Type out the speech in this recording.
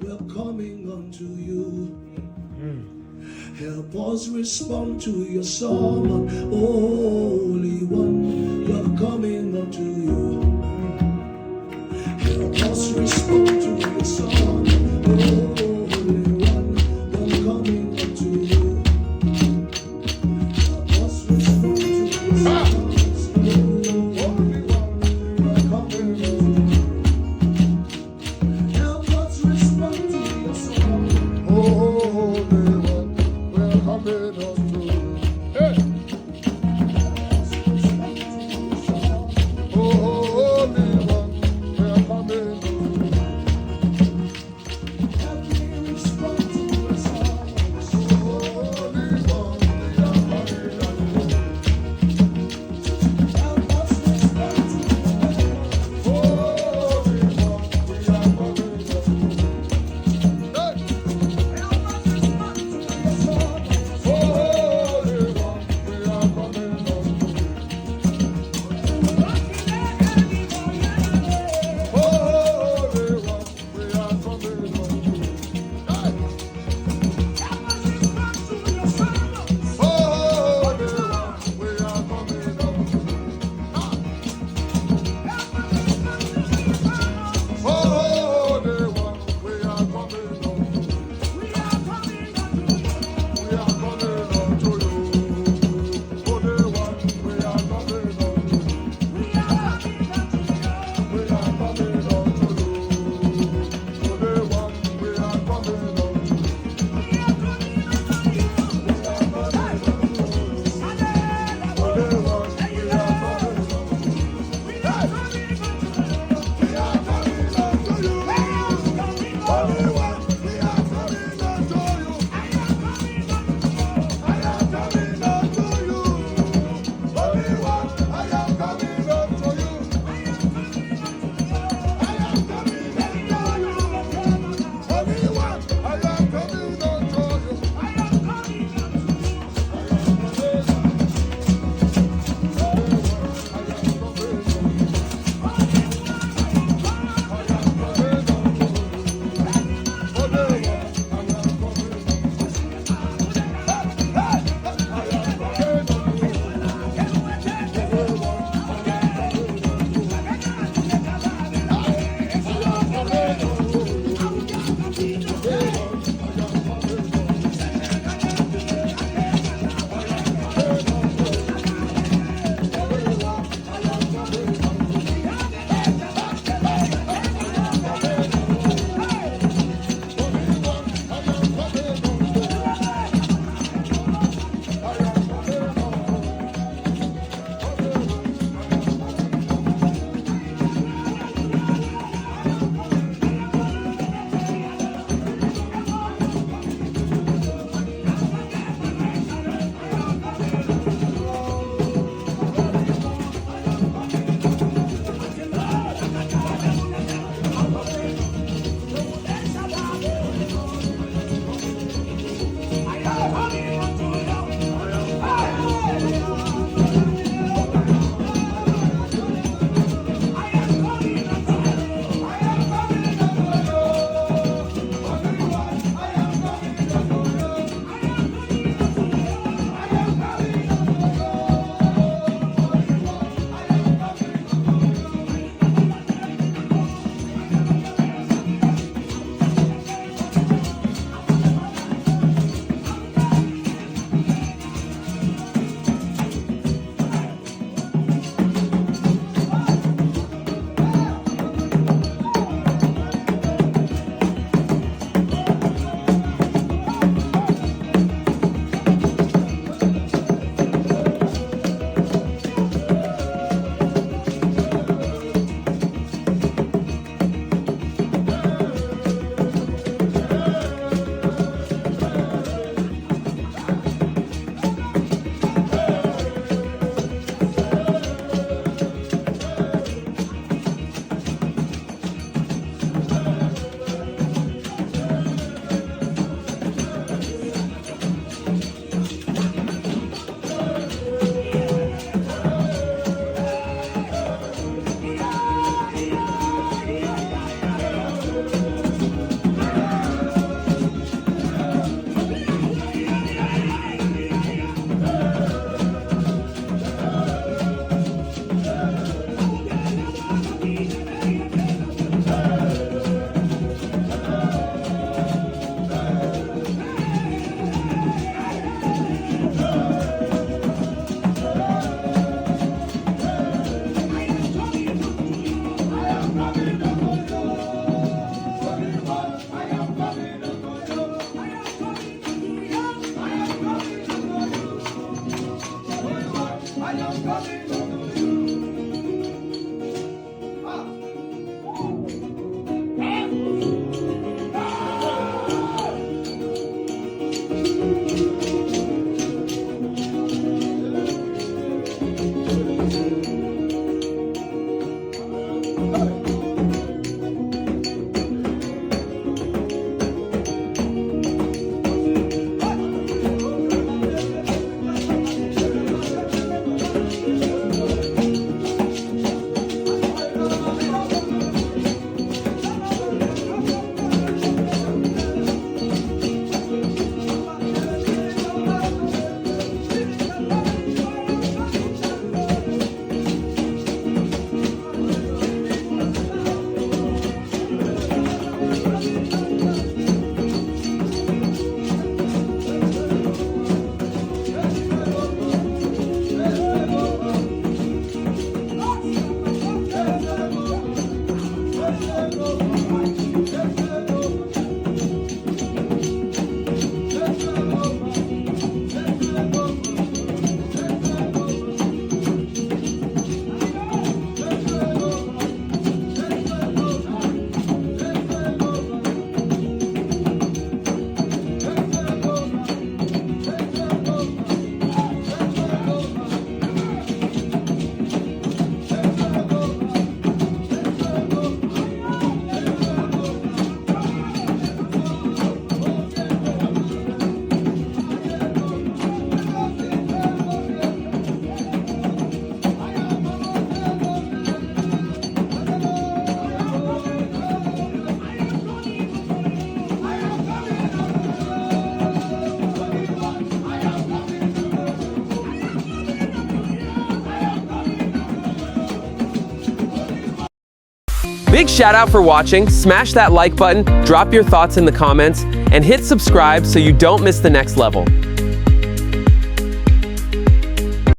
we are coming unto you. Help us respond to your song, Holy One, we are coming unto you. Help us respond to your song, Holy One, we are coming unto you. Help us respond to your song, Holy One, we are coming unto you. Help us respond to your song, Holy One, we are coming unto you. Hey. Holy One, we are coming unto you. help me respond to your song. Holy One, we are coming unto you. Help us respond to your song. Holy One, we are coming unto you. Hey. Help us Big shout out for watching. Smash that like button, drop your thoughts in the comments, and hit subscribe so you don't miss the next level.